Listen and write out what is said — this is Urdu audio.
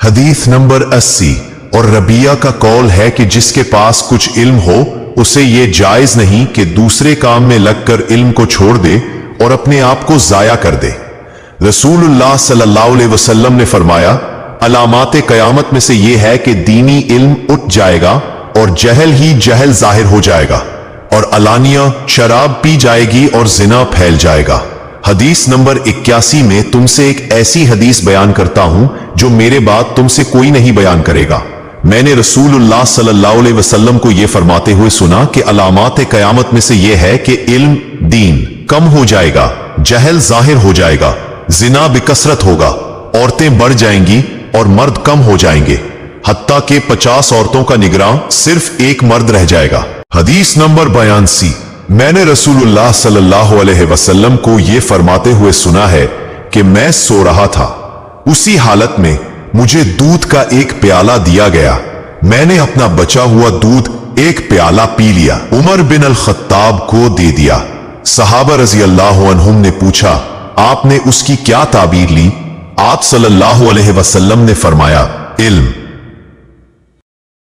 حدیث نمبر 80۔ اور ربیہ کا قول ہے کہ جس کے پاس کچھ علم ہو اسے یہ جائز نہیں کہ دوسرے کام میں لگ کر علم کو چھوڑ دے اور اپنے آپ کو ضائع کر دے۔ رسول اللہ صلی اللہ علیہ وسلم نے فرمایا، علامات قیامت میں سے یہ ہے کہ دینی علم اٹھ جائے گا اور جہل ہی جہل ظاہر ہو جائے گا، اور علانیہ شراب پی جائے گی اور زنا پھیل جائے گا۔ حدیث نمبر 81 میں تم سے ایک ایسی حدیث بیان کرتا ہوں جو میرے بعد تم سے کوئی نہیں بیان کرے گا۔ میں نے رسول اللہ صلی اللہ علیہ وسلم کو یہ فرماتے ہوئے سنا کہ علامات قیامت میں سے یہ ہے کہ علم دین کم ہو جائے گا، جہل ظاہر ہو جائے گا، زنا بکثرت ہوگا، عورتیں بڑھ جائیں گی اور مرد کم ہو جائیں گے، حتیٰ کہ 50 عورتوں کا نگراں صرف ایک مرد رہ جائے گا۔ حدیث نمبر 82۔ میں نے رسول اللہ صلی اللہ علیہ وسلم کو یہ فرماتے ہوئے سنا ہے کہ میں سو رہا تھا، اسی حالت میں مجھے دودھ کا ایک پیالہ دیا گیا، میں نے اپنا بچا ہوا دودھ ایک پیالہ پی لیا، عمر بن الخطاب کو دے دیا۔ صحابہ رضی اللہ عنہم نے پوچھا، آپ نے اس کی کیا تعبیر لی؟ آپ صلی اللہ علیہ وسلم نے فرمایا، علم۔